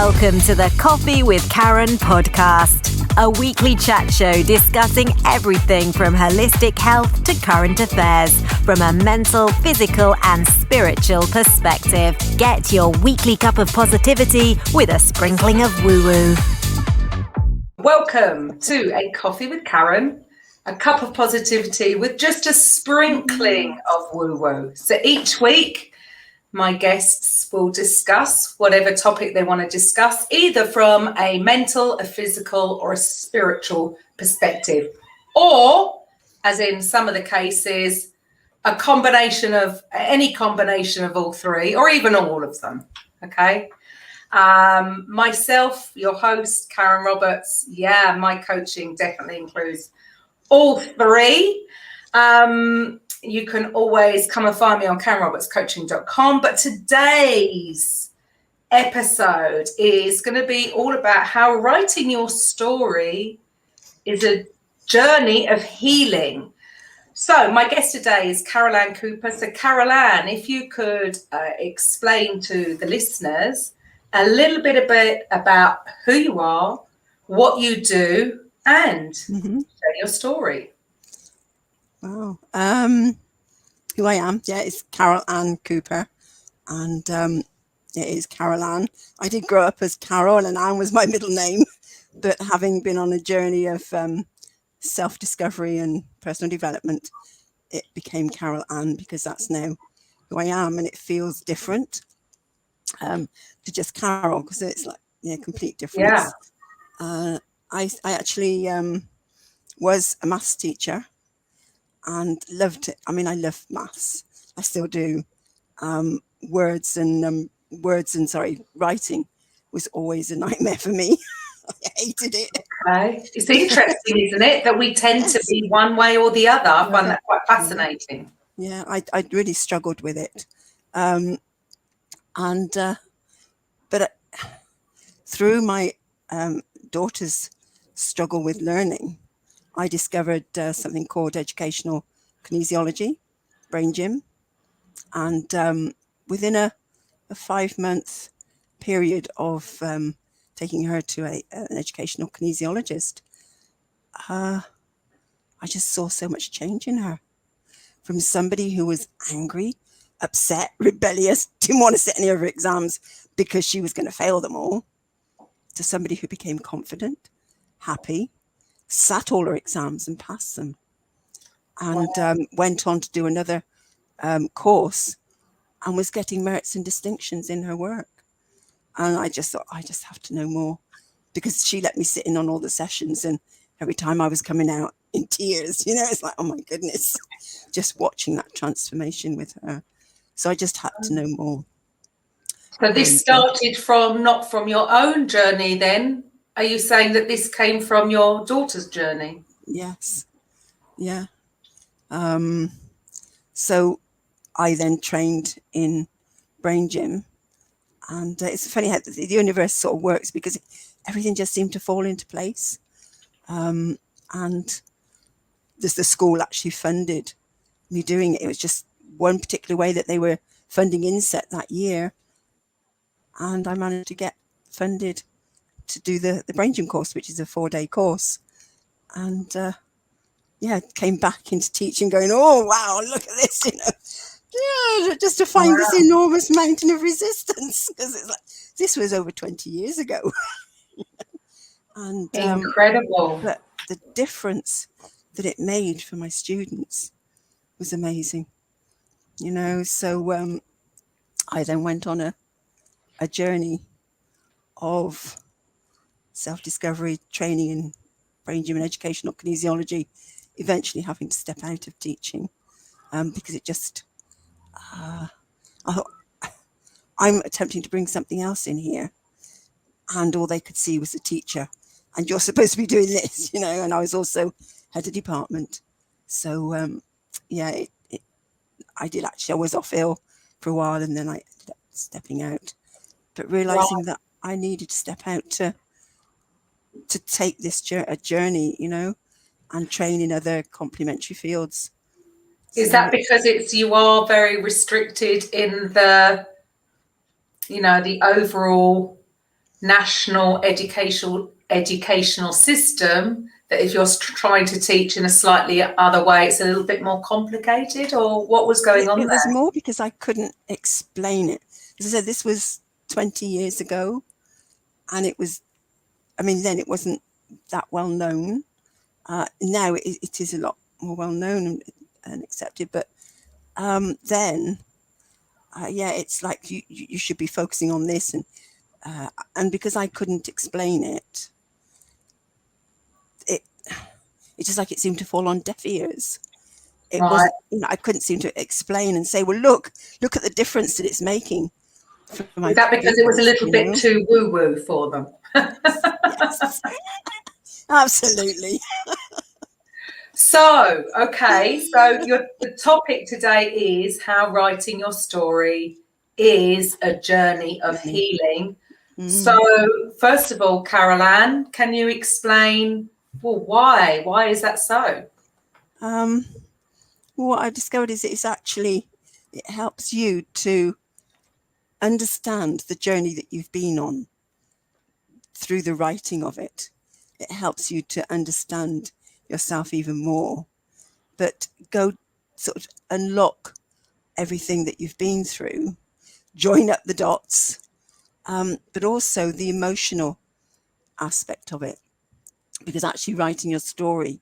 Welcome to the Coffee with Karen podcast, a weekly chat show discussing everything from holistic health to current affairs from a mental, physical and spiritual perspective. Get your weekly cup of positivity with a sprinkling of woo-woo. Welcome to a Coffee with Karen, a cup of positivity with just a sprinkling of woo-woo. So each week, my guests will discuss whatever topic they want to discuss, either from a mental, a physical, or a spiritual perspective, or, as in some of the cases, a combination of any combination of all three, or even all of them. Okay. Myself, your host, Karen Roberts. Yeah, my coaching definitely includes all three. You can always come and find me on KarenRobertsCoaching.com. But today's episode is going to be all about how writing your story is a journey of healing. So my guest today is Carol Ann Cooper. So Carol Ann, if you could explain to the listeners a little bit about who you are, what you do, and share your story. Wow. Who I am, it's Carol Ann Cooper, and it is Carol Ann. I did grow up as Carol, and Ann was my middle name, but having been on a journey of self-discovery and personal development, it became Carol Ann because that's now who I am, and it feels different to just Carol because it's like complete difference. I actually was a maths teacher and loved it. I mean, I love maths. I still do. Writing was always a nightmare for me. I hated it. Okay. It's interesting, isn't it, that we tend to be one way or the other. I find that quite fascinating. Yeah, I really struggled with it. But through my daughter's struggle with learning, I discovered something called educational kinesiology, brain gym. And within a 5-month period of taking her to an educational kinesiologist, I just saw so much change in her. From somebody who was angry, upset, rebellious, didn't want to sit any of her exams because she was going to fail them all, to somebody who became confident, happy, sat all her exams and passed them, and went on to do another course and was getting merits and distinctions in her work. And I just thought, I just have to know more, because she let me sit in on all the sessions, and every time I was coming out in tears, it's like, oh my goodness, just watching that transformation with her. So I just had to know more. So this started not from your own journey then? Are you saying that this came from your daughter's journey? Yes. Yeah. So I then trained in brain gym, and it's funny how the universe sort of works, because everything just seemed to fall into place. And the school actually funded me doing it. It was just one particular way that they were funding inset that year, and I managed to get funded to do the brain gym course, which is a 4-day course. And came back into teaching going, oh wow, look at this, just to find this enormous mountain of resistance, because it's like, this was over 20 years ago. And incredible. But the difference that it made for my students was amazing. So I then went on a journey of self-discovery, training in brain gym and educational kinesiology, eventually having to step out of teaching because it just, I thought, I'm attempting to bring something else in here, and all they could see was a teacher, and you're supposed to be doing this, and I was also head of department. So I did actually, I was off ill for a while, and then I ended up stepping out, but realizing that I needed to step out to take this journey, and train in other complementary fields. Is that because you are very restricted in the overall national educational system that if you're trying to teach in a slightly other way, it's a little bit more complicated, or what was going on It was there? more because I couldn't explain it. As I said, this was 20 years ago, and it was, I mean, then it wasn't that well known. Now it is a lot more well known and accepted, but then, yeah, it's like you should be focusing on this, and because I couldn't explain it, it's just like it seemed to fall on deaf ears. It Right. wasn't, I couldn't seem to explain and say, well, look at the difference that it's making for my Is that because it was a pupils, little bit too woo-woo for them? Yes, absolutely. So, okay, so the topic today is how writing your story is a journey of healing. So, first of all, Carol Ann, can you explain, well, why? Why is that so? What I've discovered is it helps you to understand the journey that you've been on through the writing of it. It helps you to understand yourself even more, but go sort of unlock everything that you've been through, join up the dots, but also the emotional aspect of it. Because actually writing your story,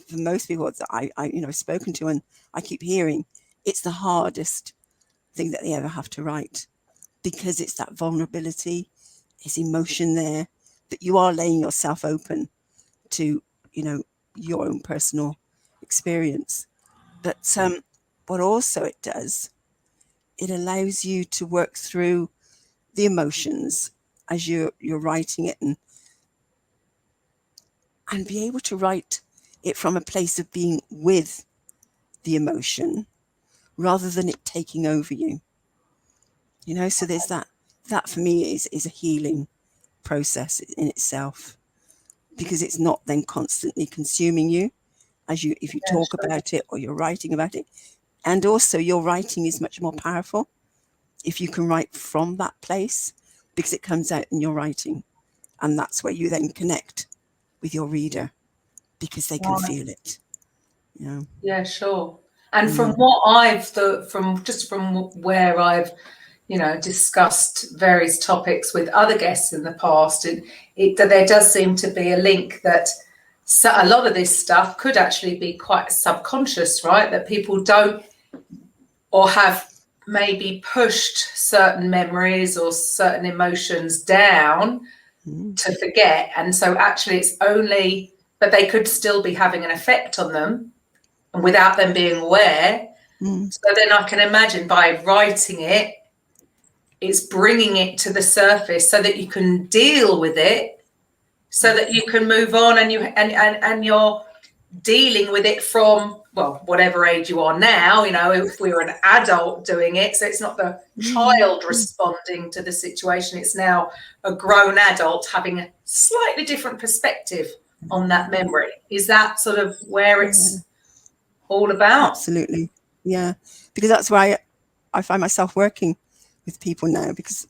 for most people that I've spoken to, and I keep hearing, it's the hardest thing that they ever have to write, because it's that vulnerability, it's emotion there, that you are laying yourself open to, your own personal experience. But what also it does, it allows you to work through the emotions as you're writing it, and be able to write it from a place of being with the emotion rather than it taking over you. So there's that for me is a healing process in itself, because it's not then constantly consuming you if you talk about it or you're writing about it. And also your writing is much more powerful if you can write from that place, because it comes out in your writing, and that's where you then connect with your reader, because they can feel it. Yeah, sure. And from what from where I've discussed various topics with other guests in the past, there does seem to be a link that a lot of this stuff could actually be quite subconscious, right? That people don't, or have maybe pushed certain memories or certain emotions down to forget. And so actually it's only, but they could still be having an effect on them, and without them being aware. So then I can imagine by writing it, it's bringing it to the surface so that you can deal with it, so that you can move on, and you're dealing with it from, well, whatever age you are now, if we were an adult doing it. So it's not the child responding to the situation. It's now a grown adult having a slightly different perspective on that memory. Is that sort of where it's all about? Absolutely. Yeah. Because that's why I find myself working with people now, because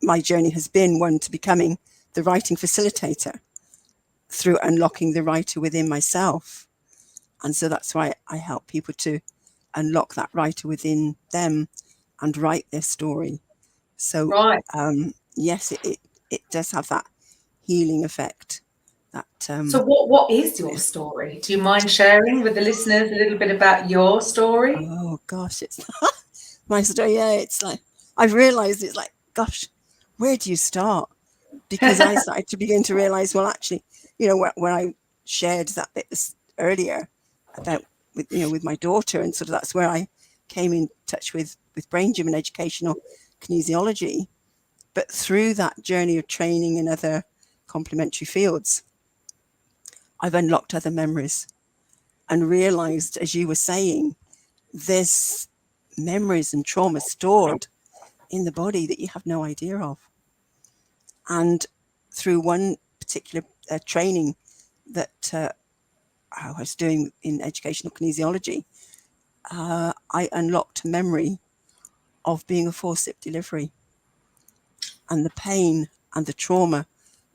my journey has been one to becoming the writing facilitator through unlocking the writer within myself. And so that's why I help people to unlock that writer within them and write their story. So Right. Yes, it does have that healing effect. So what is your story? Do you mind sharing with the listeners a little bit about your story? Oh gosh, it's my story. Yeah, it's like I've realized it's like, gosh, where do you start? Because I started to begin to realize, well, actually, when I shared that bit earlier about with my daughter, and sort of that's where I came in touch with brain gym and educational kinesiology. But through that journey of training in other complementary fields, I've unlocked other memories and realized, as you were saying, there's memories and trauma stored in the body that you have no idea of. And through one particular training that I was doing in educational kinesiology, I unlocked a memory of being a forceps delivery. And the pain and the trauma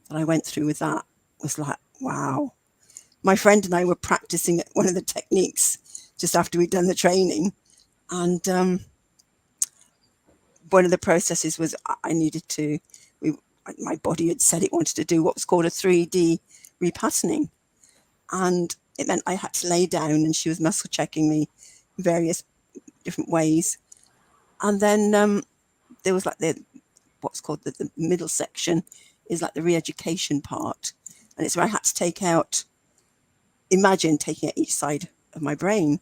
that I went through with that was like, wow. My friend and I were practicing one of the techniques just after we'd done the training. And one of the processes was I needed to, my body had said it wanted to do what was called a 3D repatterning. And it meant I had to lay down, and she was muscle checking me in various different ways. And then there was like what's called the middle section is like the re-education part. And it's where I had to imagine taking out each side of my brain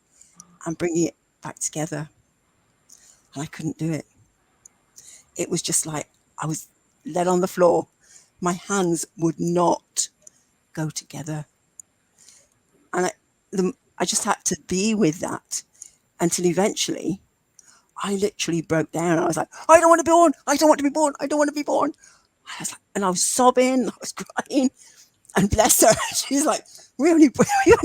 and bringing it back together. And I couldn't do it. It was just like I was led on the floor. My hands would not go together. And I just had to be with that until eventually I literally broke down. I was like, I don't want to be born. I don't want to be born. I don't want to be born. And I was sobbing. I was crying. And bless her, she's like, we only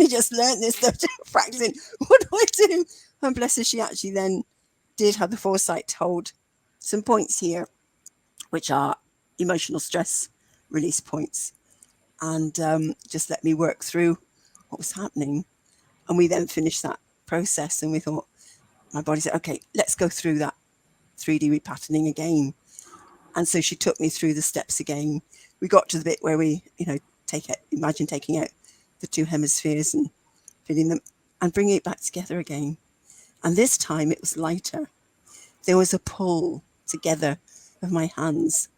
just learned this stuff, practicing. What do I do? And bless her, she actually then did have the foresight to hold some points here, which are emotional stress release points, and just let me work through what was happening. And we then finished that process, and we thought, my body said, okay, let's go through that 3D repatterning again. And so she took me through the steps again. We got to the bit where we, imagine taking out the two hemispheres and filling them and bringing it back together again. And this time it was lighter. There was a pull together of my hands.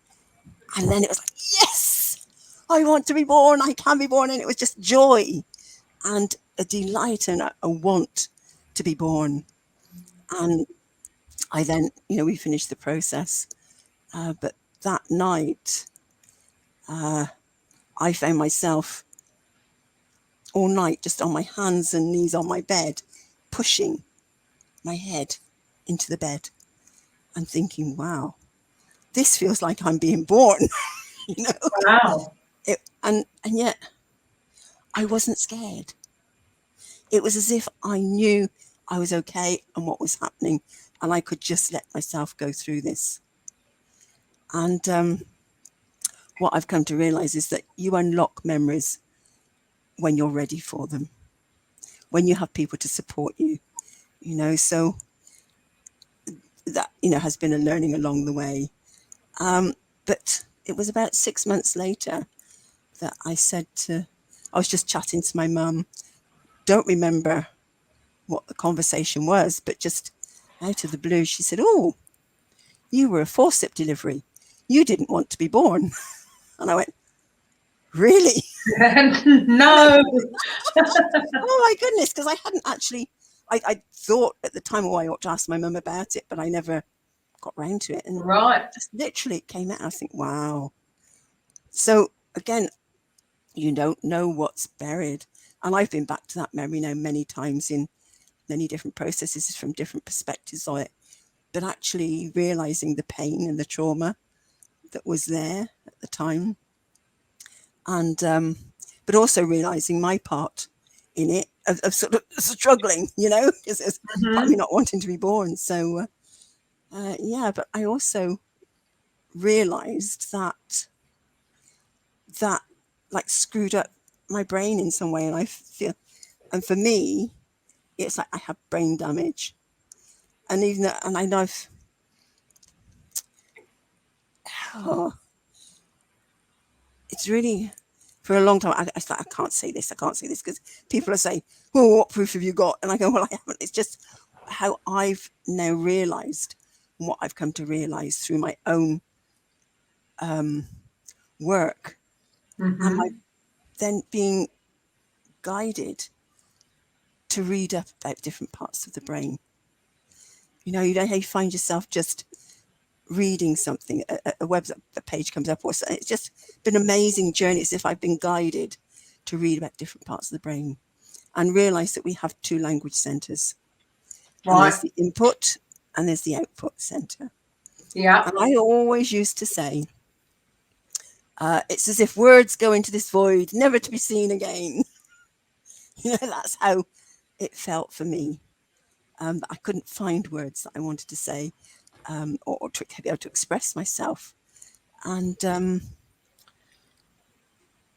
And then it was like, yes, I want to be born. I can be born. And it was just joy and a delight and a want to be born. And I then, we finished the process. But that night, I found myself all night just on my hands and knees on my bed, pushing my head into the bed and thinking, wow, this feels like I'm being born. Wow. And yet I wasn't scared. It was as if I knew I was okay and what was happening, and I could just let myself go through this. And what I've come to realize is that you unlock memories when you're ready for them, when you have people to support you, so that, has been a learning along the way. But it was about 6 months later that I was just chatting to my mum, don't remember what the conversation was, but just out of the blue, she said, oh, you were a forceps delivery. You didn't want to be born. And I went, really? No. Oh my goodness, because I hadn't actually, I thought at the time, I ought to ask my mum about it, but I never got round to it. And Right. just literally it came out. I think, wow. So again, you don't know what's buried. And I've been back to that memory now many times in many different processes from different perspectives of it, but actually realizing the pain and the trauma that was there at the time. And, but also realizing my part in it of sort of struggling, because it's part of me not wanting to be born. So, but I also realized that like screwed up my brain in some way. And I feel, and for me, it's like I have brain damage. And even that, and I know it's really, for a long time, I thought, I can't say this because people are saying, oh, what proof have you got? And I go, well, I haven't. It's just how I've now realized what I've come to realize through my own work. And I then being guided to read up about different parts of the brain. You find yourself just reading something, a page comes up, or something. It's just been an amazing journey. It's as if I've been guided to read about different parts of the brain and realize that we have two language centers. Right. And there's the input and there's the output center. Yeah. And I always used to say, it's as if words go into this void, never to be seen again. That's how it felt for me. I couldn't find words that I wanted to say or to be able to express myself. And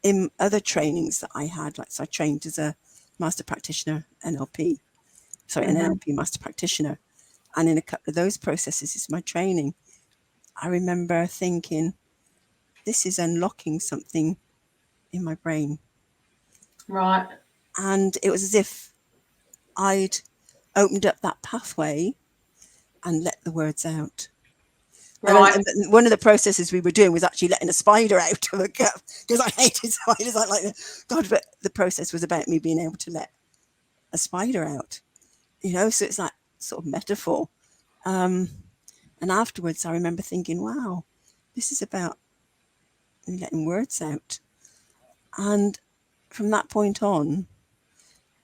in other trainings that I had, like, so I trained as a master practitioner, NLP, sorry, an NLP master practitioner. And in a couple of those processes, is my training, I remember thinking, this is unlocking something in my brain. Right. And it was as if I'd opened up that pathway and let the words out. Right. And one of the processes we were doing was actually letting a spider out of a cup, because I hated spiders. I like, God, but the process was about me being able to let a spider out, you know, so it's that sort of metaphor. And afterwards, I remember thinking, wow, this is about letting words out. And from that point on,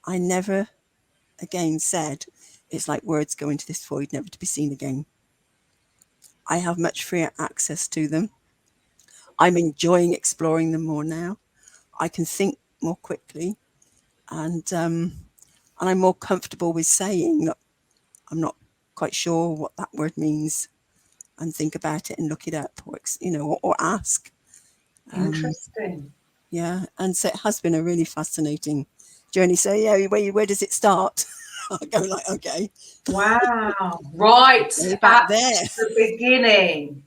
I never again said, it's like words go into this void, never to be seen again. I have much freer access to them. I'm enjoying exploring them more now. I can think more quickly, and I'm more comfortable with saying that I'm not quite sure what that word means, and think about it and look it up, or or ask. Interesting. Yeah, and so it has been a really fascinating journey. So yeah, where does it start? I go like, okay, Wow. Right way back at there. the beginning.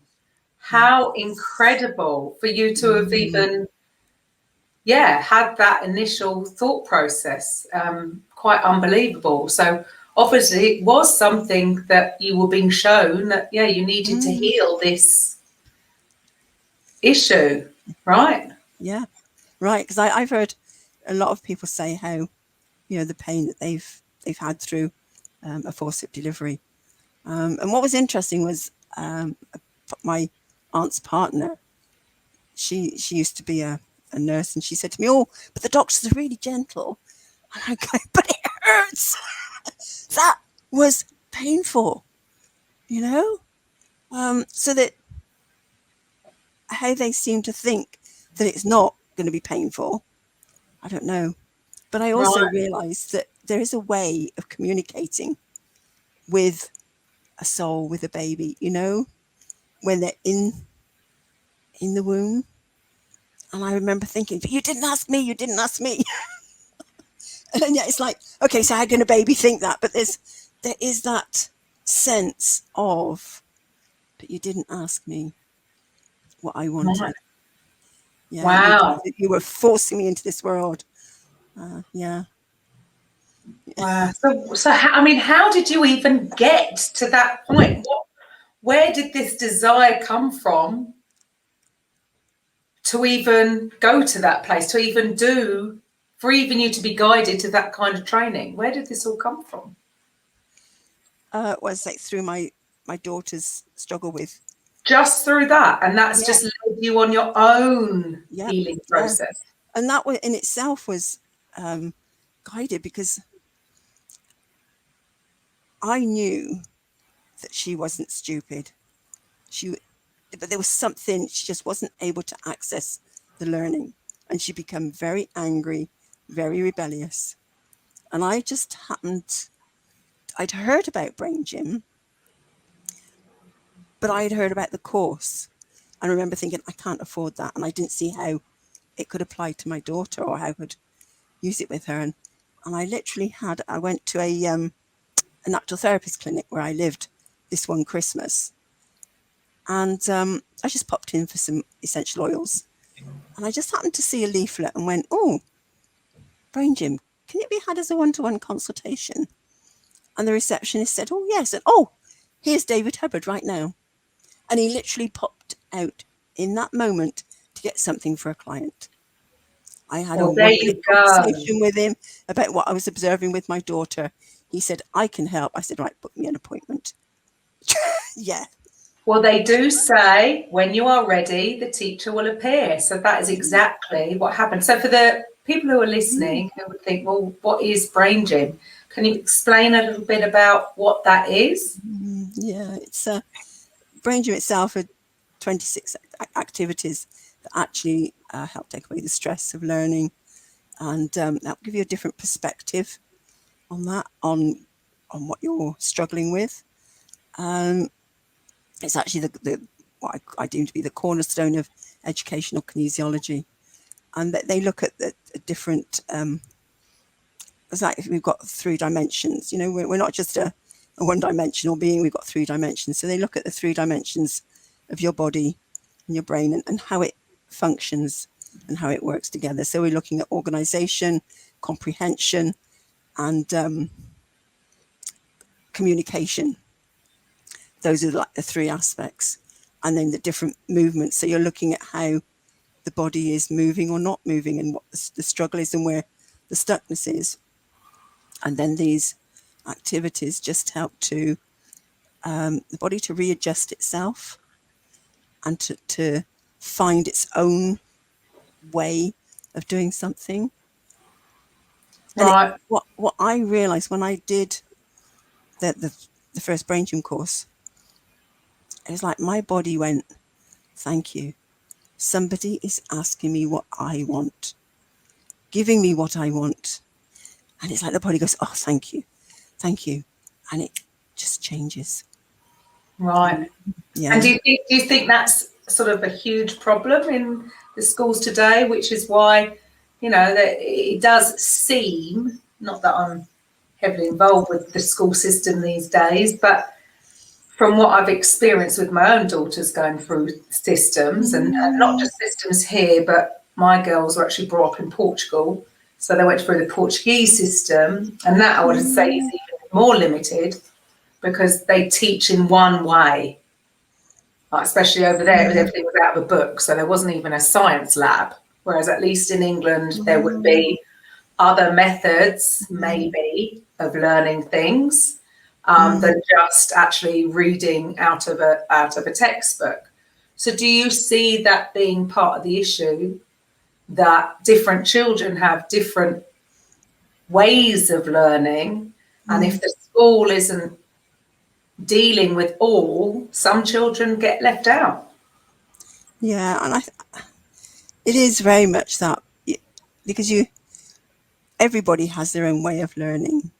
How incredible for you to have even, had that initial thought process. Quite unbelievable. So obviously it was something that you were being shown that, you needed to heal this issue, right? Yeah, right. Because I've heard a lot of people say how, the pain that they've had through a forceps delivery. And what was interesting was my aunt's partner. She used to be a nurse, and she said to me, "Oh, but the doctors are really gentle." And I go, "But it hurts." That was painful, so that how they seem to think that it's not going to be painful, I don't know. But I also Right. realized that there is a way of communicating with a soul, with a baby, when they're in the womb. And I remember thinking, but you didn't ask me, you didn't ask me. And yeah, it's like, okay, so how can a baby think that? But there is that sense of, but you didn't ask me what I wanted. Right. Yeah, Wow. you were forcing me into this world. Yeah. Wow. So how did you even get to that point? Where did this desire come from to even go to that place, for even you to be guided to that kind of training? Where did this all come from? Was like through my daughter's struggle with. Just through that, and that's Yeah. just led you on your own Yeah. healing Yeah. process. And that in itself was guided, because I knew that she wasn't stupid. But there was something, she just wasn't able to access the learning, and she became very angry, very rebellious. And I just I'd heard about Brain Gym, but I'd heard about the course. And I remember thinking, I can't afford that. And I didn't see how it could apply to my daughter, or how I could use it with her. And I literally I went to a natural therapist clinic where I lived this one Christmas. And I just popped in for some essential oils. And I just happened to see a leaflet and went, oh, Brain Gym, can it be had as a one-to-one consultation? And the receptionist said, oh, yes. And oh, here's David Hubbard right now. And he literally popped out in that moment to get something for a client. I had a Well, there wonderful you go. conversation with him about what I was observing with my daughter. He said, I can help. I said, right, book me an appointment. Yeah. Well, they do say when you are ready, the teacher will appear. So that is exactly what happened. So for the people who are listening, who would think, well, what is Brain Gym? Can you explain a little bit about what that is? Yeah, it's Brain Gym itself are 26 activities that actually help take away the stress of learning, and that will give you a different perspective on that, on what you're struggling with. It's actually what I deem to be the cornerstone of educational kinesiology. And that they look at the different, it's like we've got 3 dimensions, you know, we're not just a one-dimensional being, we've got 3 dimensions. So they look at the 3 dimensions of your body and your brain and how it functions and how it works together. So we're looking at organization, comprehension, and communication. Those are like the 3 aspects. And then the different movements. So you're looking at how the body is moving or not moving and what the struggle is and where the stuckness is. And then these activities just help to the body to readjust itself and to find its own way of doing something. Right. And what I realized when I did the first brain gym course, it was like my body went, thank you. Somebody is asking me what I want, giving me what I want. And it's like the body goes, oh, thank you. And it just changes. Right. Yeah. And do you think that's sort of a huge problem in the schools today, which is why, you know, that it does seem, not that I'm heavily involved with the school system these days, but from what I've experienced with my own daughters going through systems, and not just systems here, but my girls were actually brought up in Portugal. So they went through the Portuguese system, and that I would say is even more limited because they teach in one way. Especially over there, everything was out of a book, so there wasn't even a science lab. Whereas at least in England, there would be other methods, maybe, of learning things than just actually reading out of a textbook. So, do you see that being part of the issue, that different children have different ways of learning, and if the school isn't dealing with all, some children get left out? Yeah, and it is very much that, because everybody has their own way of learning.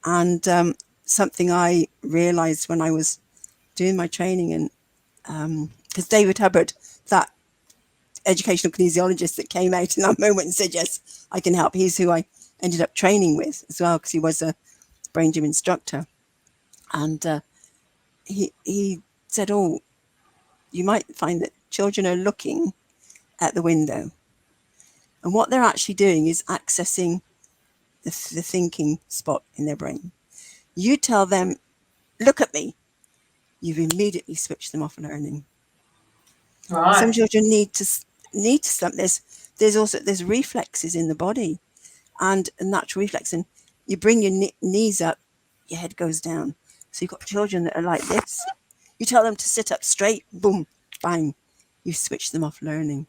And something I realized when I was doing my training, and because David Hubbard, that educational kinesiologist that came out in that moment and said, yes, I can help. He's who I ended up training with as well, because he was a brain gym instructor. And he said, oh, you might find that children are looking at the window, and what they're actually doing is accessing the thinking spot in their brain. You tell them, look at me, you've immediately switched them off learning. Right. Some children need to stop. There's reflexes in the body, and a natural reflex, and you bring your knees up, your head goes down. So you've got children that are like this. You tell them to sit up straight, boom, bang, you switch them off learning.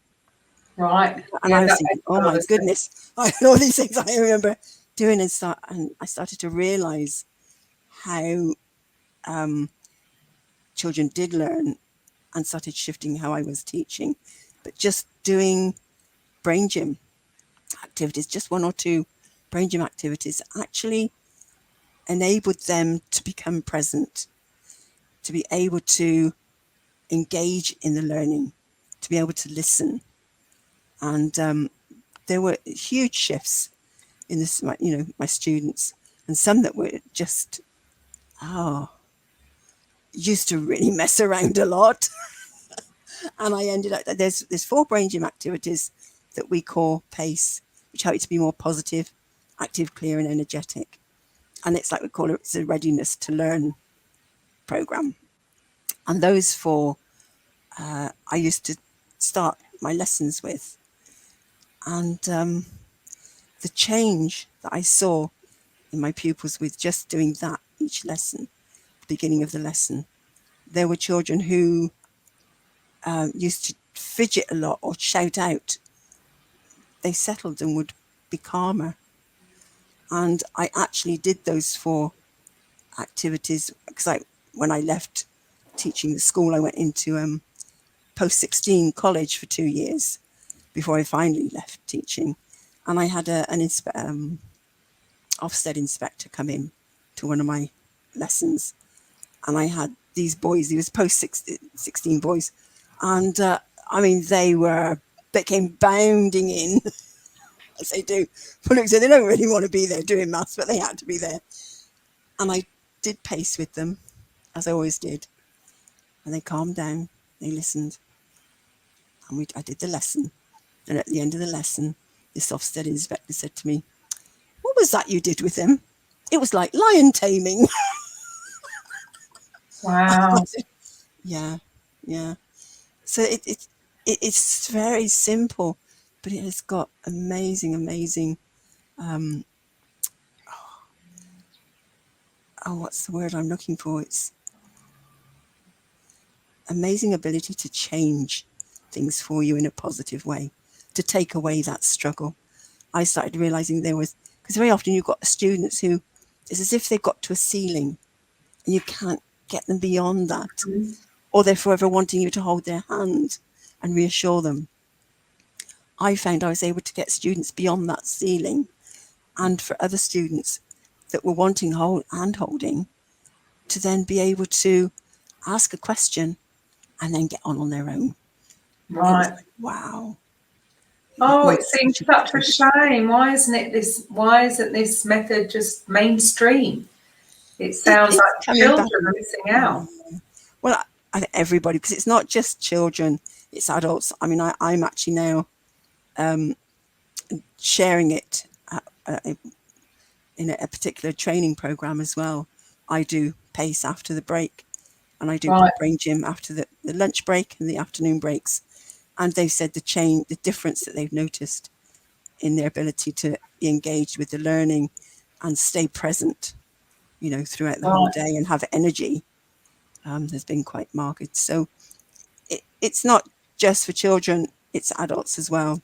Right. And I was thinking, oh my goodness, all these things I remember doing, and I started to realize how children did learn, and started shifting how I was teaching. But just doing brain gym activities, just 1 or 2 brain gym activities, actually enabled them to become present, to be able to engage in the learning, to be able to listen. And there were huge shifts in this, my students, and some that were just, used to really mess around a lot. And I ended up, there's 4 brain gym activities that we call PACE, which help you to be more positive, active, clear, and energetic. And it's like we call it, it's a readiness to learn program. And those 4, I used to start my lessons with. And the change that I saw in my pupils with just doing that each lesson, the beginning of the lesson, there were children who used to fidget a lot or shout out. They settled and would be calmer. And I actually did those 4 activities because when I left teaching the school, I went into post-16 college for 2 years before I finally left teaching. And I had an Ofsted inspector come in to one of my lessons, and I had these boys, these post-16 boys, and I mean, they came bounding in, as they do. For look, so they don't really want to be there doing maths, but they had to be there. And I did pace with them, as I always did. And they calmed down, they listened, and I did the lesson. And at the end of the lesson, this Ofsted inspector said to me, "What was that you did with him? It was like lion taming." Wow. Yeah, yeah. So it's very simple, but it has got amazing. What's the word I'm looking for? It's amazing ability to change things for you in a positive way, to take away that struggle. I started realizing because very often you've got students who, it's as if they've got to a ceiling and you can't get them beyond that, or they're forever wanting you to hold their hand and reassure them. I found I was able to get students beyond that ceiling, and for other students that were wanting hand holding, to then be able to ask a question and then get on their own. It was Right. like, wow. Oh, it seems such a shame. Why isn't this method just mainstream? It sounds like children are missing out. Well, I think everybody, because it's not just children, it's adults. I mean, I'm actually now sharing it in a particular training program as well. I do pace after the break, and I do brain gym after the lunch break and the afternoon breaks. And they've said the difference that they've noticed in their ability to be engaged with the learning and stay present, throughout the whole day and have energy, has been quite marked. So it's not just for children, it's adults as well.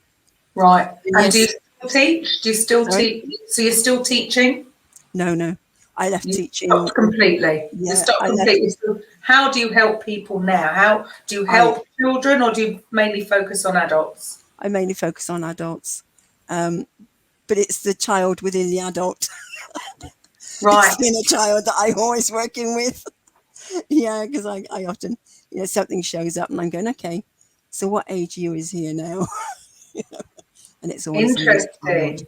Right. And yes. do you still teach? Do you still teach? So you're still teaching? No. I left teaching. Stopped completely. Yeah, you stopped completely. So how do you help people now? How do you help children, or do you mainly focus on adults? I mainly focus on adults. But it's the child within the adult. Right. It's the inner child that I'm always working with. Yeah, because I often, something shows up and I'm going, okay, so what age you is here now? And it's always interesting.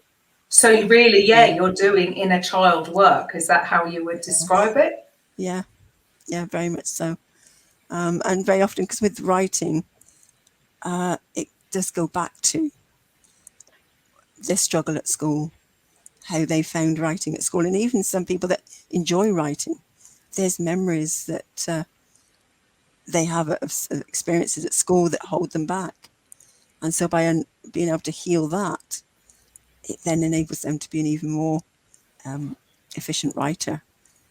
So you really, you're doing inner child work. Is that how you would describe it? Yeah, very much so. And very often, because with writing, it does go back to their struggle at school, how they found writing at school, and even some people that enjoy writing. There's memories that they have of experiences at school that hold them back. And so by being able to heal that, it then enables them to be an even more efficient writer.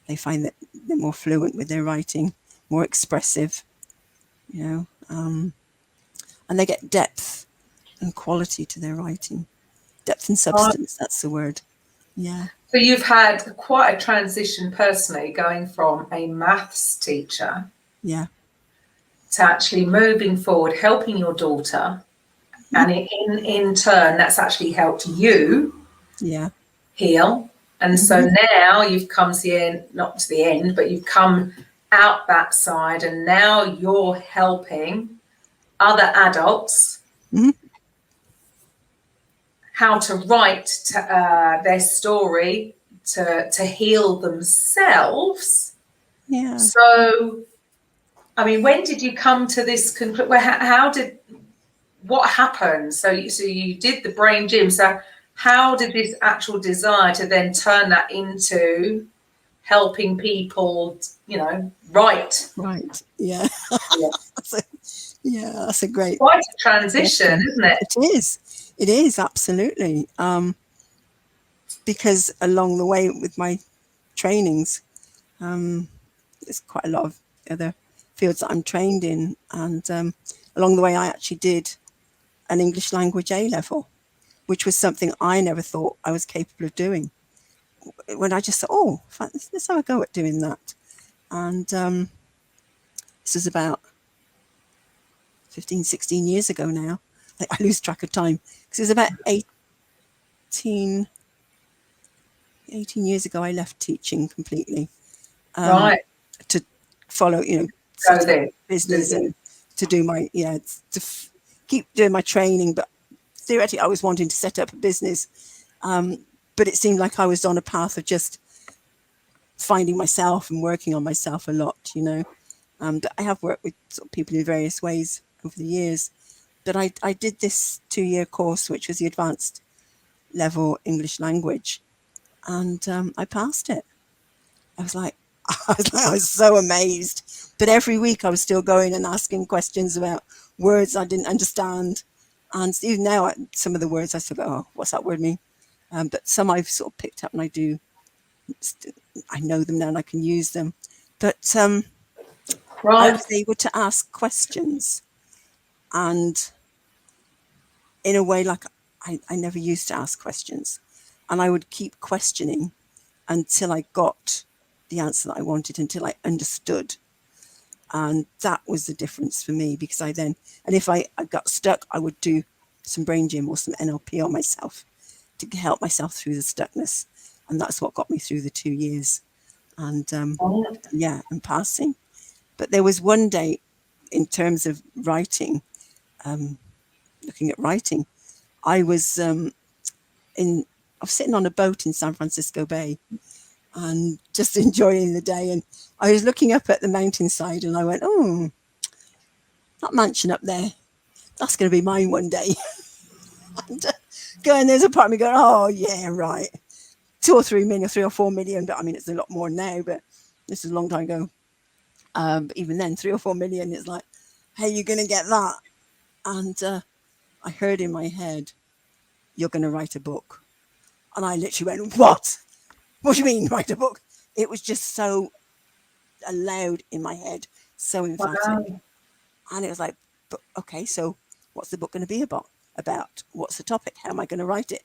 They find that they're more fluent with their writing, more expressive, and they get depth and quality to their writing. Depth and substance, that's the word. Yeah. So you've had quite a transition personally, going from a maths teacher to actually moving forward, helping your daughter. And in turn, that's actually helped you heal. And so now you've come to the end, not to the end, but you've come out that side, and now you're helping other adults how to write their story to heal themselves. Yeah. So, I mean, when did you come to this conclusion? What happened? So you did the brain gym. So how did this actual desire to then turn that into helping people, write? Right. Yeah. That's a great. Quite a transition, isn't it? It is absolutely. Because along the way with my trainings, there's quite a lot of other fields that I'm trained in, and along the way I actually did an English language A-level, which was something I never thought I was capable of doing. When I just thought, let's have a go at doing that. And this was about 15, 16 years ago now. I lose track of time, because it was about 18 years ago I left teaching completely. To follow, Go set up there. business and to do my, keep doing my training. But theoretically, I was wanting to set up a business. But it seemed like I was on a path of just finding myself and working on myself a lot, But I have worked with sort of people in various ways over the years. But I did this 2-year course, which was the advanced level English language, and I passed it. I was like, I was so amazed. But every week I was still going and asking questions about words I didn't understand. And even now, some of the words I still go, oh, what's that word mean? But some I've sort of picked up and I know them now and I can use them. But I was able to ask questions, and in a way like I never used to ask questions. And I would keep questioning until I got the answer that I wanted, until I understood. And that was the difference for me, because if I got stuck, I would do some brain gym or some NLP on myself to help myself through the stuckness. And that's what got me through the 2 years. And and passing. But there was one day, in terms of writing, looking at writing, I was sitting on a boat in San Francisco Bay and just enjoying the day. And I was looking up at the mountainside and I went, oh, that mansion up there, that's going to be mine one day. And there's a part of me going, oh, yeah, right. 2 or 3 million, 3 or 4 million. But I mean, it's a lot more now, but this is a long time ago. But even then, 3 or 4 million, it's like, hey, you're going to get that. And I heard in my head, you're going to write a book. And I literally went, what? What do you mean write a book? It was just so loud in my head, so emphatic. Wow. And it was like, but okay, so what's the book going to be about? What's the topic? How am I going to write it?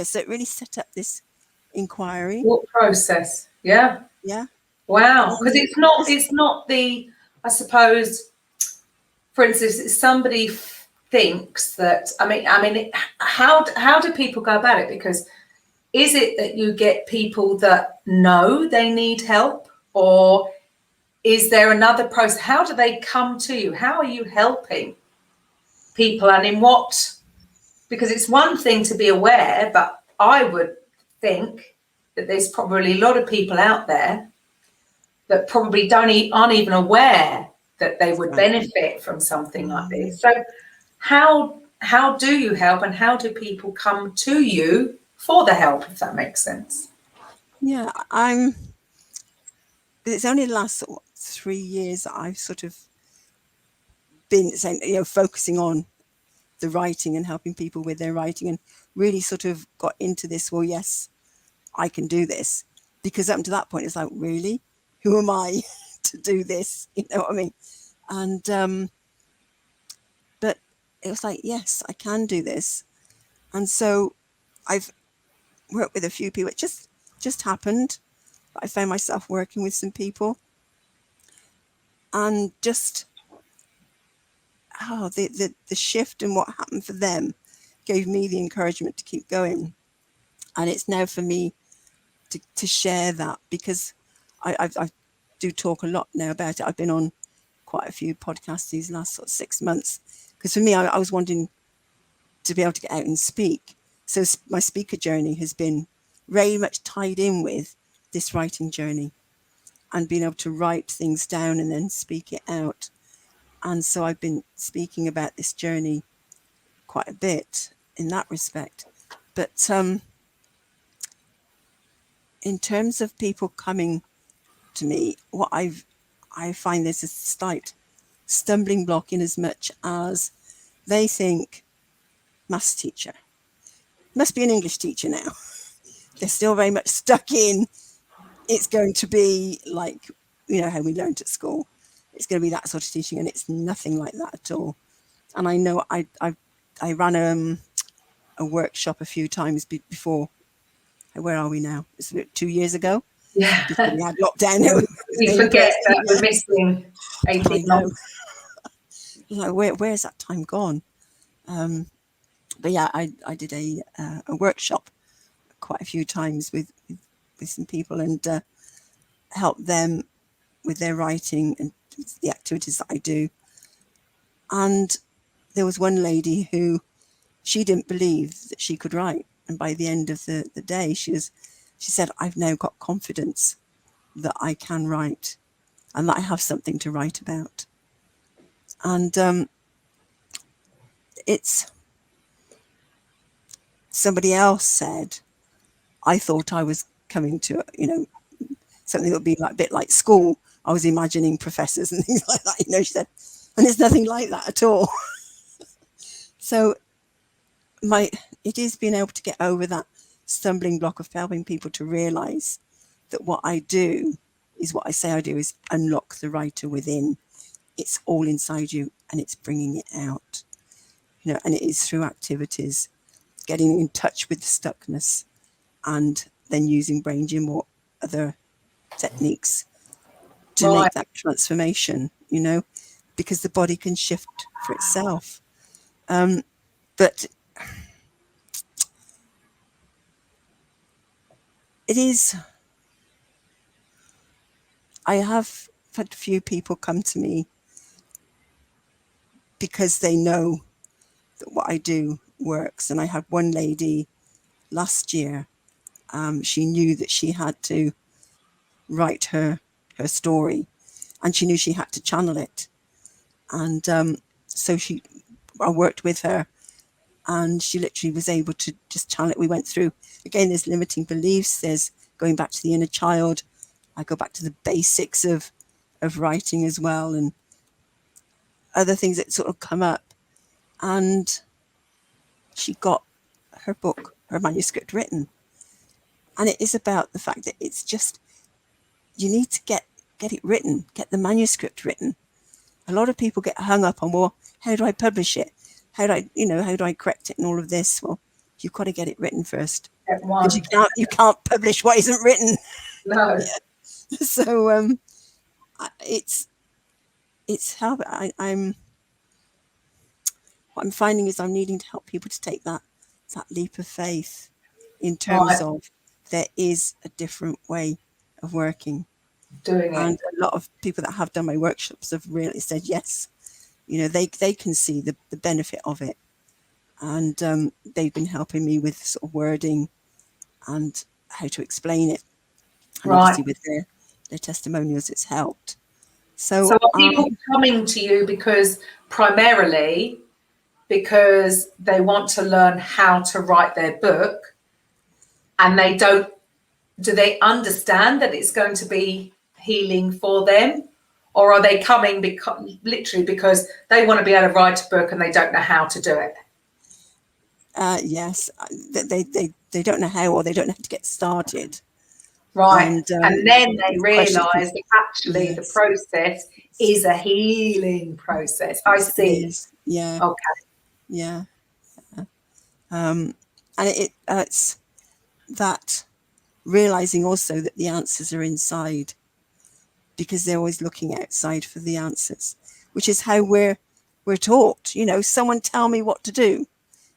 So it really set up this inquiry. What process? Yeah. Yeah. Wow. Because it's not the, I suppose, for instance, if somebody thinks that, I mean, how do people go about it? Because is it that you get people that know they need help, or is there another process? How do they come to you? How are you helping people, and in what? Because it's one thing to be aware, but I would think that there's probably a lot of people out there that probably aren't even aware that they would benefit from something like this. So how do you help, and how do people come to you for the help, if that makes sense? Yeah, it's only the last 3 years that I've sort of been saying, focusing on the writing and helping people with their writing, and really sort of got into this, well, yes, I can do this. Because up to that point, it's like, really? Who am I to do this? You know what I mean? And, but it was like, yes, I can do this. And so I've worked with a few people. It just happened. I found myself working with some people, and just the shift and what happened for them gave me the encouragement to keep going. And it's now for me to share that, because I do talk a lot now about it. I've been on quite a few podcasts these last sort of 6 months, because for me, I was wanting to be able to get out and speak. So my speaker journey has been very much tied in with this writing journey, and being able to write things down and then speak it out. And so I've been speaking about this journey quite a bit in that respect. But in terms of people coming to me, what I find there's a slight stumbling block, in as much as they think maths teacher must be an English teacher now. They're still very much stuck in, it's going to be like, how we learned at school. It's going to be that sort of teaching, and it's nothing like that at all. And I know I ran a workshop a few times before. Where are we now? It's about 2 years ago. Yeah. Before we had lockdown. We forget that we're missing 18 months. Where's that time gone? But yeah, I did a workshop quite a few times with some people, and helped them with their writing and the activities that I do. And there was one lady who, she didn't believe that she could write. And by the end of the day, she said, I've now got confidence that I can write and that I have something to write about. And it's, somebody else said, I thought I was coming to, something that would be like a bit like school. I was imagining professors and things like that, she said, and it's nothing like that at all. So it is being able to get over that stumbling block of helping people to realize that what I do is what I say I do, is unlock the writer within. It's all inside you and it's bringing it out, and it is through activities, getting in touch with the stuckness, and then using brain gym or other techniques to make that transformation, because the body can shift for itself. But it is, I have had a few people come to me because they know that what I do works. And I had one lady last year, she knew that she had to write her story, and she knew she had to channel it. And so I worked with her, and she literally was able to just channel it. We went through, again, there's limiting beliefs, there's going back to the inner child. I go back to the basics of writing as well, and other things that sort of come up. And she got her book, her manuscript written. And it is about the fact that it's just, you need to get it written, get the manuscript written. A lot of people get hung up on, well, how do I publish it? How do I correct it and all of this? Well, you've got to get it written first. Because you can't publish what isn't written. No. Yeah. So it's how what I'm finding is I'm needing to help people to take that leap of faith in terms of there is a different way of working. Doing it. And a lot of people that have done my workshops have really said yes. They can see the benefit of it. And they've been helping me with sort of wording and how to explain it. And obviously with their testimonials, it's helped. So are people coming to you primarily because they want to learn how to write their book, and do they understand that it's going to be healing for them? Or are they coming literally because they want to be able to write a book and they don't know how to do it? Yes, they don't know how, or they don't know how to get started. Right. And then they realise that actually the process is a healing process. I see. Yeah. Okay. Yeah. And it's that realising also that the answers are inside, because they're always looking outside for the answers, which is how we're taught. Someone tell me what to do,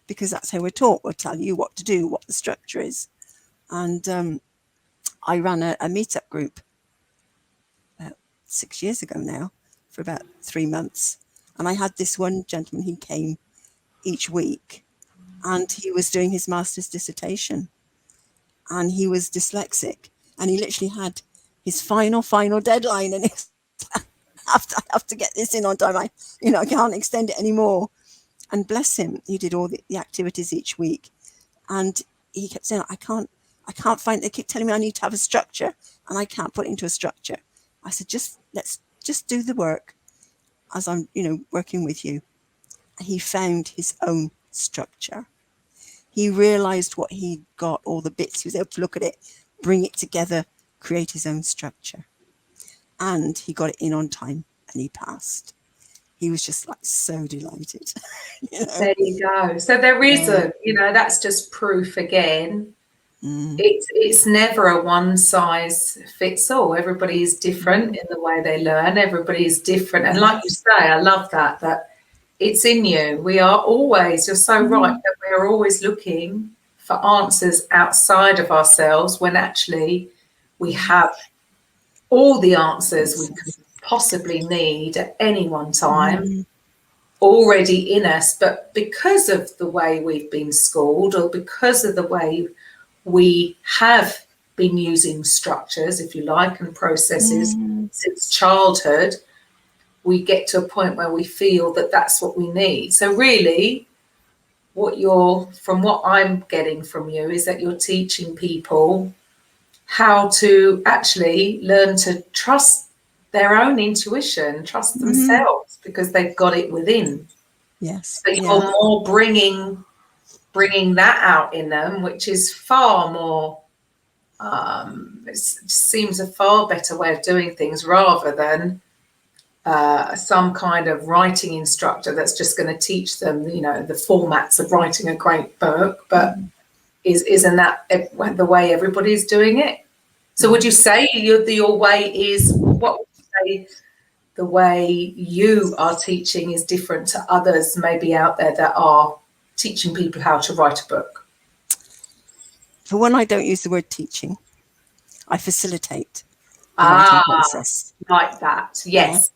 because that's how we're taught. We'll tell you what to do, what the structure is. And I ran a meetup group about 6 years ago now for about 3 months. And I had this one gentleman, he came each week, and he was doing his master's dissertation, and he was dyslexic, and he literally had his final deadline, and I have to get this in on time. I can't extend it anymore. And bless him, he did all the activities each week, and he kept saying, I can't find, they keep telling me I need to have a structure, and I can't put it into a structure. I said, let's do the work as I'm, working with you. And he found his own structure. He realized what he'd got, all the bits. He was able to look at it, bring it together, create his own structure. And he got it in on time, and he passed. He was just like so delighted. There you go. So there isn't, that's just proof again. It's never a one size fits all. Everybody is different in the way they learn. Everybody is different. And like you say, I love that it's in you. We are always, you're so right, that we are always looking for answers outside of ourselves, when actually we have all the answers we could possibly need at any one time already in us, but because of the way we've been schooled, or because of the way we have been using structures, if you like, and processes since childhood, we get to a point where we feel that that's what we need. So really, from what I'm getting from you, is that you're teaching people how to actually learn to trust their own intuition, trust themselves, because they've got it within. Yes. So you're more bringing that out in them, which is far more, it seems a far better way of doing things, rather than some kind of writing instructor that's just going to teach them, the formats of writing a great book, but isn't that the way everybody's doing it? So would you say your way is, what would you say the way you are teaching is different to others maybe out there that are teaching people how to write a book? For one, I don't use the word teaching. I facilitate the writing process. Like that, yes.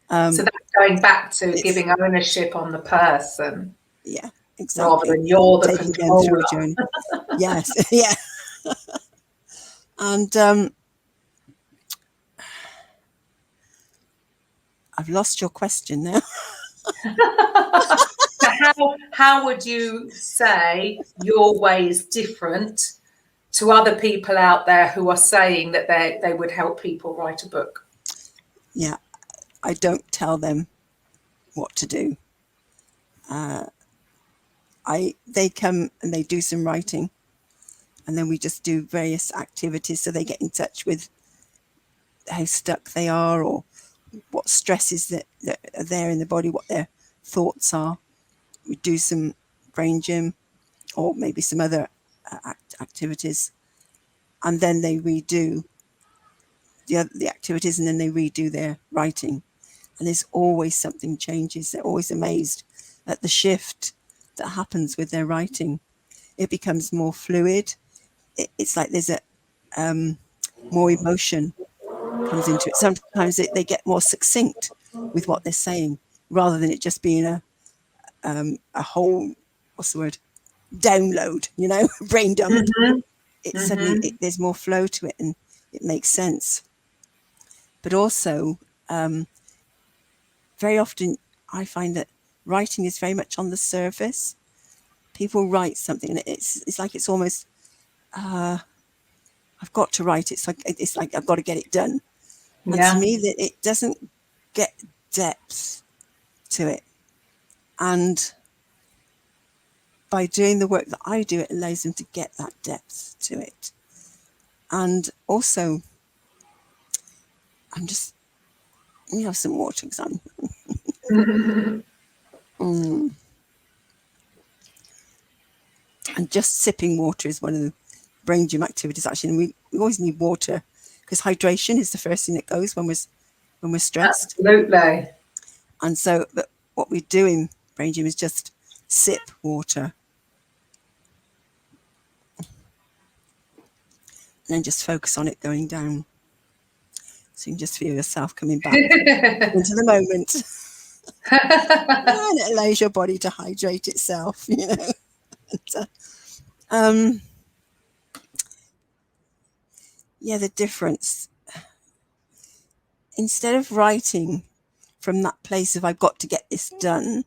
So that's going back to giving ownership on the person. Yeah, exactly. Rather than you're the taking controller. them through a journey. Yes, yeah. And I've lost your question now. So how would you say your way is different to other people out there who are saying that they would help people write a book? Yeah, I don't tell them what to do. They come and they do some writing, and then we just do various activities, so they get in touch with how stuck they are, or what stresses that are there in the body, what their thoughts are. We do some brain gym, or maybe some other activities, and then they redo the activities, and then they redo their writing. And there's always something changes. They're always amazed at the shift that happens with their writing. It becomes more fluid. It's like there's a more emotion comes into it. Sometimes they get more succinct with what they're saying, rather than it just being a whole, what's the word, download, brain dump. It suddenly, there's more flow to it, and it makes sense. But also, very often I find that writing is very much on the surface. People write something, and it's like it's almost, I've got to write it. It's like I've got to get it done. And to me, that it doesn't get depth to it. And by doing the work that I do, it allows them to get that depth to it. And also, let me have some water, because I'm and just sipping water is one of the brain gym activities, actually. And we always need water, because hydration is the first thing that goes when we're stressed. Absolutely. And so, but what we do in brain gym is just sip water, and then just focus on it going down. So you can just feel yourself coming back into the moment. And it allows your body to hydrate itself, And, the difference. Instead of writing from that place of I've got to get this done,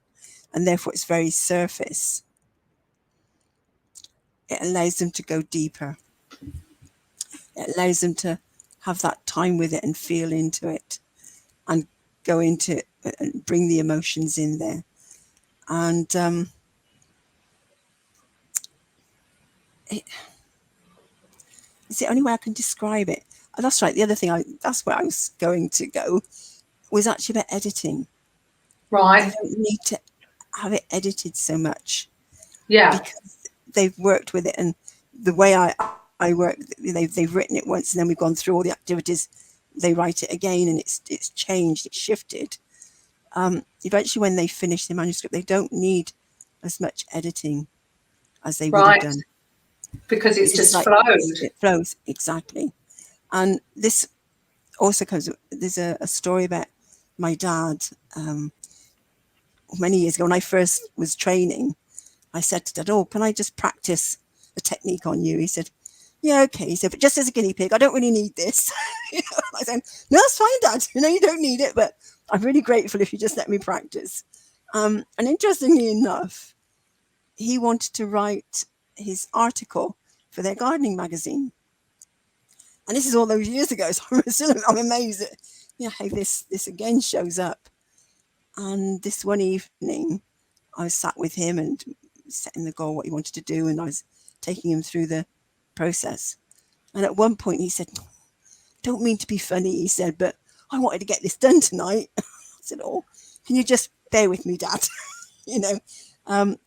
and therefore it's very surface, it allows them to go deeper. It allows them to have that time with it and feel into it, and go into it and bring the emotions in there. And it's the only way I can describe it. Oh, that's right. The other thing, that's where I was going to go, was actually about editing. Right. They don't need to have it edited so much. Yeah. Because they've worked with it, and the way I work, they've written it once, and then we've gone through all the activities. They write it again, and it's changed, it's shifted. Eventually, when they finish the manuscript, they don't need as much editing as they would have done. Because it's just flowed. It flows, exactly. And this also comes, there's a story about my dad. Many years ago, when I first was training, I said to Dad, "Oh, can I just practice a technique on you?" He said, "Yeah, okay." He said, "But just as a guinea pig, I don't really need this." I said, "No, it's fine, Dad. You don't need it, but I'm really grateful if you just let me practice." And interestingly enough, he wanted to write his article for their gardening magazine. And this is all those years ago, so I'm amazed at how this again shows up. And this one evening, I was sat with him and setting the goal, what he wanted to do, and I was taking him through the process. And at one point he said, "Don't mean to be funny," he said, "but I wanted to get this done tonight." I said, "Oh, can you just bear with me, Dad?"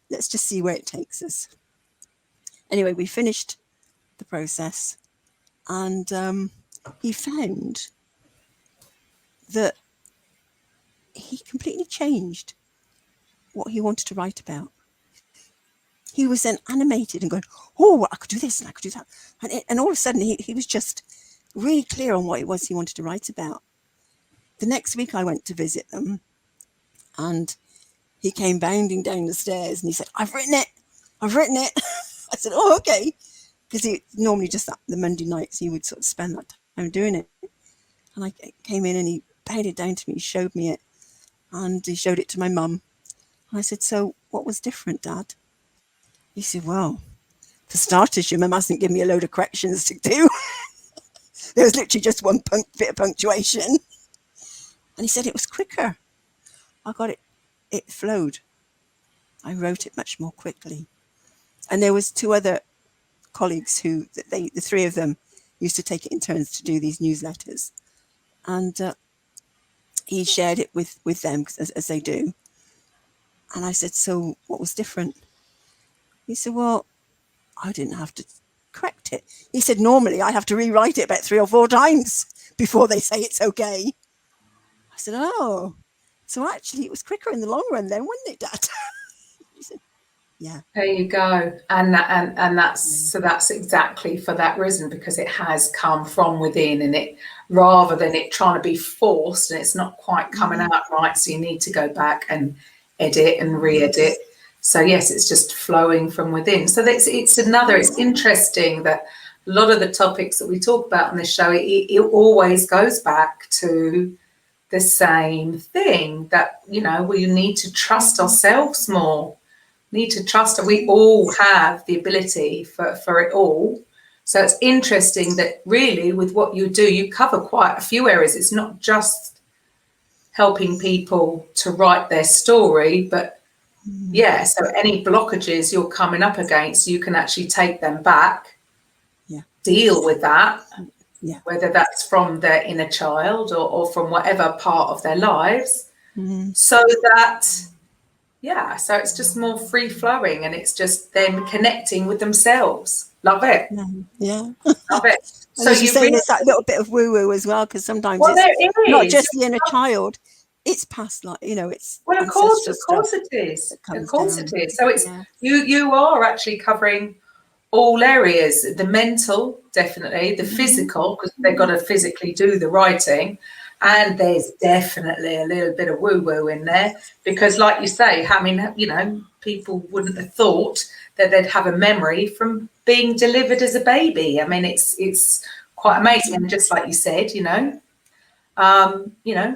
Let's just see where it takes us. Anyway, we finished the process, and he found that he completely changed what he wanted to write about. He was then animated and going, "Oh, well, I could do this and I could do that." And all of a sudden, he was just really clear on what it was he wanted to write about. The next week, I went to visit them, and he came bounding down the stairs and he said, "I've written it. I've written it." I said, "Oh, okay." Because he normally just the Monday nights, he would sort of spend that time doing it. And I came in and he bounded down to me, showed me it, and he showed it to my mum. And I said, "So what was different, Dad?" He said, "Well, for starters, your mum hasn't given me a load of corrections to do." There was literally just one bit of punctuation. And he said it was quicker. I got it. It flowed. I wrote it much more quickly. And there was two other colleagues who, the three of them used to take it in turns to do these newsletters. And he shared it with them, as they do. And I said, "So what was different?" He said, "Well, I didn't have to correct it." He said, "Normally I have to rewrite it about 3 or 4 times before they say it's okay." I said, "Oh, so actually it was quicker in the long run then, wasn't it, Dad?" He said, "Yeah." There you go. And that's exactly for that reason, because it has come from within, and it, rather than it trying to be forced and it's not quite coming out right, so you need to go back and edit and re-edit. So yes, it's just flowing from within. So it's interesting that a lot of the topics that we talk about on this show, it always goes back to the same thing, that we need to trust ourselves more. Need to trust that we all have the ability for it all. So it's interesting that really with what you do, you cover quite a few areas. It's not just helping people to write their story, but so any blockages you're coming up against, you can actually take them back, deal with that, whether that's from their inner child or from whatever part of their lives, so that so it's just more free flowing, and it's just them connecting with themselves. Love it. Yeah. Love it. So you say there's that little bit of woo-woo as well, because sometimes it's not just the inner child, it's past, it's of course it is. Of course it is. So it's you are actually covering all areas, the mental, definitely, the physical, because they've got to physically do the writing. And there's definitely a little bit of woo-woo in there, because like you say, I mean, people wouldn't have thought that they'd have a memory from being delivered as a baby. I mean, it's quite amazing. And just like you said,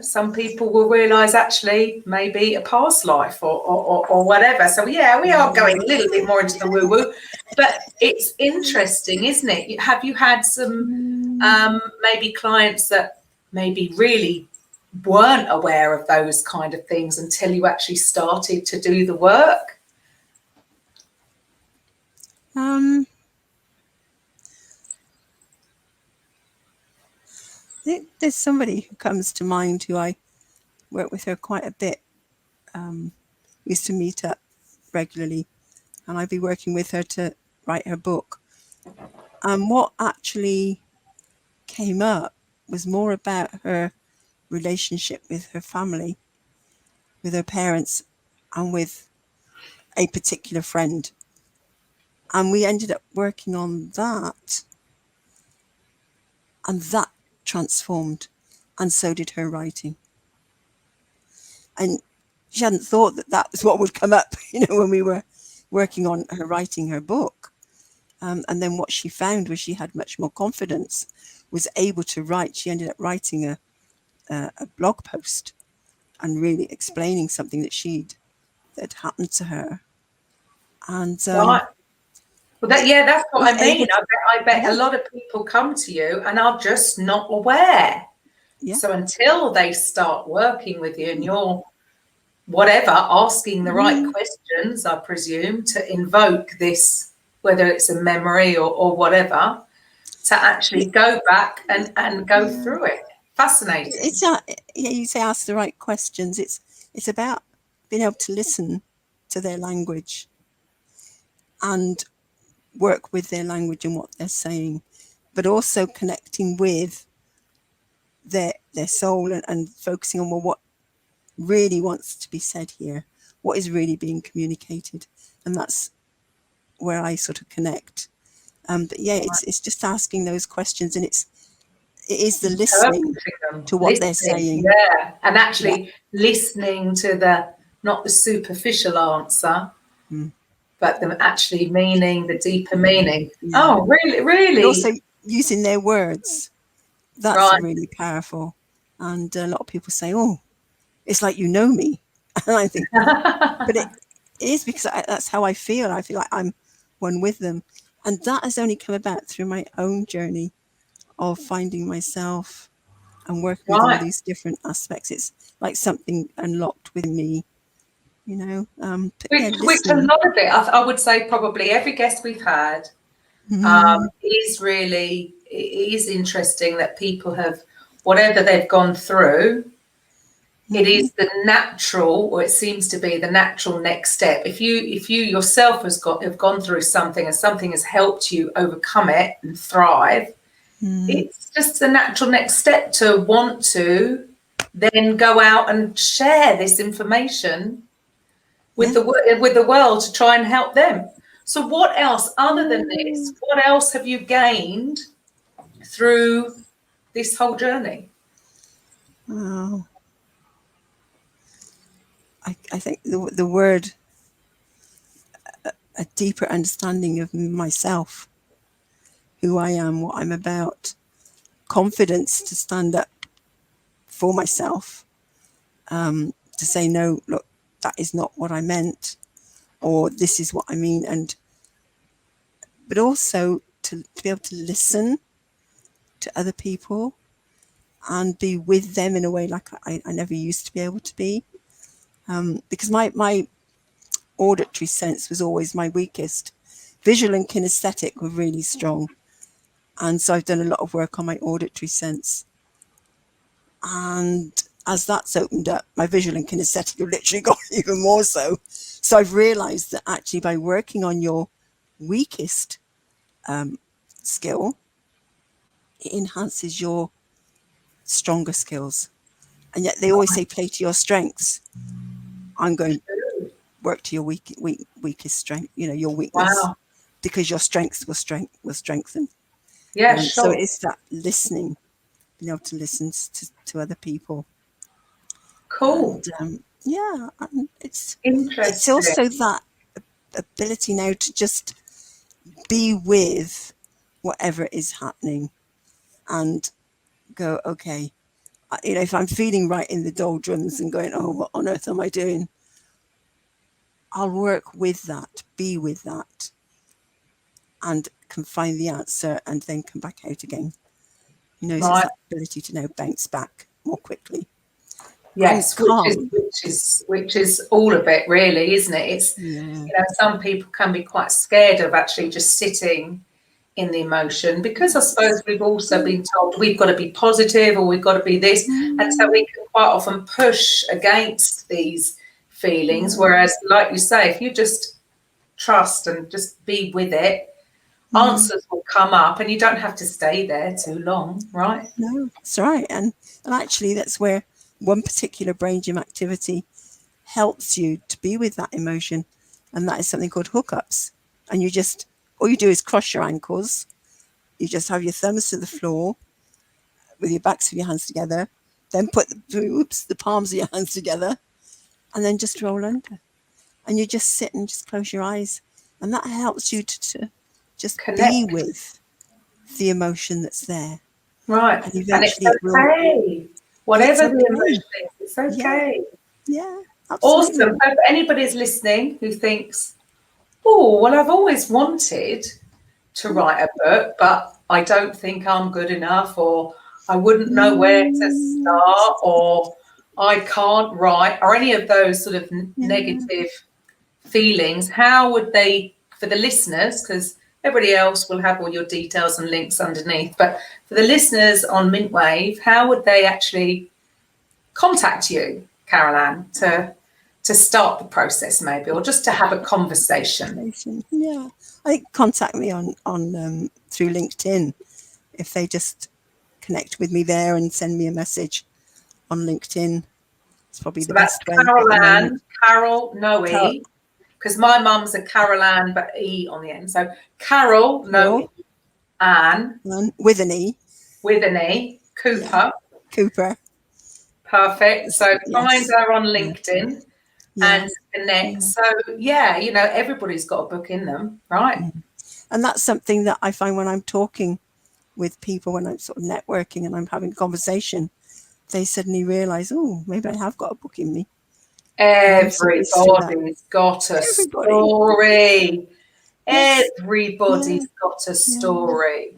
some people will realise actually maybe a past life or whatever. So we are going a little bit more into the woo-woo, but it's interesting, isn't it? Have you had some maybe clients that maybe really weren't aware of those kind of things until you actually started to do the work? There's somebody who comes to mind who I work with her quite a bit. Used to meet up regularly, and I'd be working with her to write her book. And what actually came up was more about her relationship with her family, with her parents, and with a particular friend. And we ended up working on that, and that transformed and so did her writing. And she hadn't thought that that was what would come up, when we were working on her writing her book. And then what she found was she had much more confidence, was able to write. She ended up writing a blog post and really explaining something that happened to her. And Right. Well, that's what I mean. I bet yeah. a lot of people come to you and are just not aware. Yeah. So until they start working with you and you're asking the right questions, I presume, to invoke this, whether it's a memory or whatever, to actually go back and go through it. Fascinating. It's you say ask the right questions. It's about being able to listen to their language and work with their language and what they're saying, but also connecting with their soul and focusing on what really wants to be said here, what is really being communicated. And that's where I sort of connect. But yeah, it's just asking those questions, and it is the listening to what they're saying. Yeah, and actually listening to not the superficial answer, but them actually meaning the deeper meaning. Yeah. Oh, really? But also using their words. That's really powerful. And a lot of people say, oh, it's like you know me. And I think, but it is because that's how I feel. I feel like I'm one with them. And that has only come about through my own journey of finding myself and working with all these different aspects. It's like something unlocked within me, Which a lot of it, I would say probably every guest we've had is interesting that people have, whatever they've gone through, it is the natural, or it seems to be the natural next step. If you yourself have gone through something and something has helped you overcome it and thrive, it's just the natural next step to want to then go out and share this information with the world to try and help them. So what else, other than this, what else have you gained through this whole journey? Wow. I think the word, a deeper understanding of myself, who I am, what I'm about, confidence to stand up for myself, to say, no, look, that is not what I meant, or this is what I mean. But also to be able to listen to other people and be with them in a way like I never used to be able to be. Because my auditory sense was always my weakest. Visual and kinesthetic were really strong. And so I've done a lot of work on my auditory sense. And as that's opened up, my visual and kinesthetic have literally got even more so. So I've realized that actually by working on your weakest skill, it enhances your stronger skills. And yet they always say play to your strengths. I'm going to work to your weakest strength, your weakness, because your strengths will strengthen. Yeah, sure. So it's that listening, being able to listen to other people. Cool. And, it's interesting. It's also that ability now to just be with whatever is happening and go, okay, if I'm feeling right in the doldrums and going, oh, what on earth am I doing? I'll work with that, be with that, and can find the answer and then come back out again. So it's that ability to now bounce back more quickly. Yes, which is all of it, really, isn't it? It's some people can be quite scared of actually just sitting in the emotion, because I suppose we've also been told we've got to be positive or we've got to be this, and so we can quite often push against these feelings. Whereas, like you say, if you just trust and just be with it, answers will come up, and you don't have to stay there too long, right? No, that's right. And actually, that's where one particular brain gym activity helps you to be with that emotion, and that is something called hookups. And all you do is cross your ankles. You just have your thumbs to the floor with your backs of your hands together, then put the palms of your hands together, and then just roll under. And you just sit and just close your eyes. And that helps you to just Connect. be with the emotion that's there. Right. And And it's eventually it will. okay. Whatever It's the okay. emotion is, it's okay. Yeah, absolutely. Awesome. So if anybody's listening who thinks, oh, well, I've always wanted to write a book, but I don't think I'm good enough, or I wouldn't know where to start, or I can't write, or any of those sort of negative feelings, how would they, for the listeners, because everybody else will have all your details and links underneath, but for the listeners on M.O.V.E, how would they actually contact you, Carol-Anne, to start the process maybe, or just to have a conversation? Yeah, I think contact me on through LinkedIn. If they just connect with me there and send me a message on LinkedIn, it's probably the best way. Carol-Anne, Carol, no E, because my mum's a Carol-Anne, but E on the end. So Carol, no E, Anne. With an E. With an E, Cooper. Yeah. Cooper. Perfect. So find her on LinkedIn and connect. Yeah. So, everybody's got a book in them, right? And that's something that I find when I'm talking with people, when I'm sort of networking and I'm having a conversation, they suddenly realize, oh, maybe I have got a book in me. Everybody's got a story. Everybody's got a story.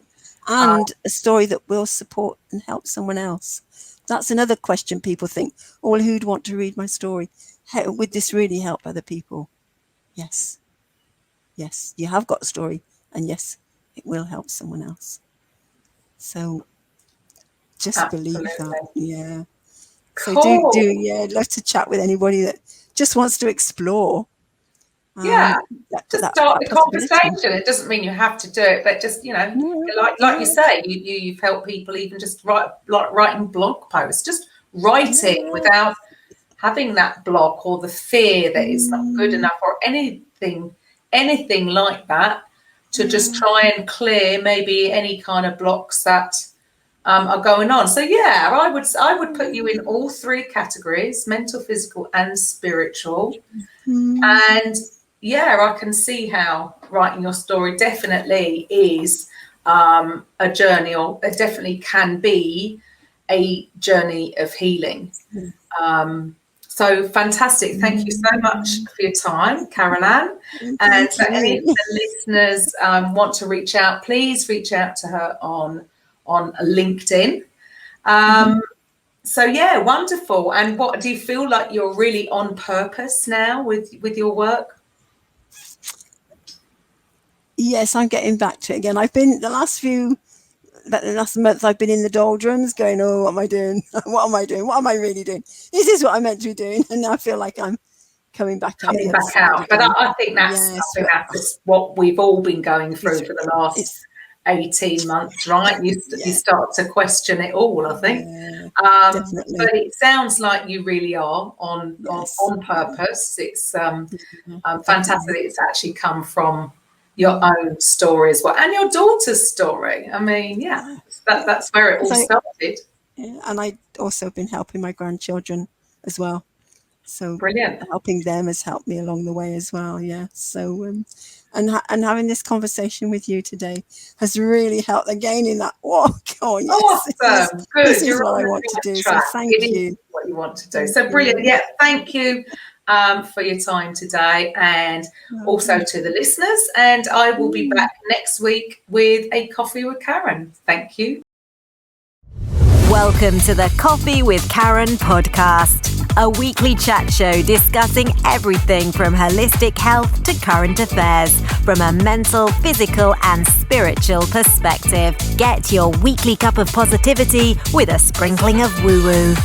And a story that will support and help someone else. That's another question people think, oh, well, who'd want to read my story? How, would this really help other people? Yes. Yes, you have got a story. And yes, it will help someone else. So just believe that. Yeah. Cool. So I'd love to chat with anybody that just wants to explore. Just start the conversation. It doesn't mean you have to do it, but just, like you say, you've helped people even just writing blog posts, just writing without having that block or the fear that it's not good enough or anything like that, to just try and clear maybe any kind of blocks that are going on. So I would put you in all three categories: mental, physical, and spiritual. And I can see how writing your story definitely is a journey, or it definitely can be a journey of healing. So fantastic. Thank you so much for your time, Carol-Anne. And so any of the listeners want to reach out, please reach out to her on LinkedIn. So wonderful. And what do you feel like you're really on purpose now with your work? Yes, I'm getting back to it again. I've been the last month I've been in the doldrums going, oh, what am I doing? What am I doing? What am I really doing? Is this what I'm meant to be doing? And I feel like I'm coming back out. But I think that's what we've all been going through for the last 18 months, right? You start to question it all, I think. Definitely. But it sounds like you really are on purpose. It's fantastic. It's actually come from your own story as well, and your daughter's story. I mean, that's where it all started. Yeah, and I also been helping my grandchildren as well. So brilliant. Helping them has helped me along the way as well. Yeah. So and having this conversation with you today has really helped again in that walk. Oh yes, awesome. Good. This is what I want to do. So thank you. What you want to do. So brilliant. Yeah. Thank you for your time today, and also to the listeners. And I will be back next week with a Coffee with Karen. Thank you. Welcome to the Coffee with Karen podcast, a weekly chat show discussing everything from holistic health to current affairs from a mental, physical, and spiritual perspective. Get your weekly cup of positivity with a sprinkling of woo-woo.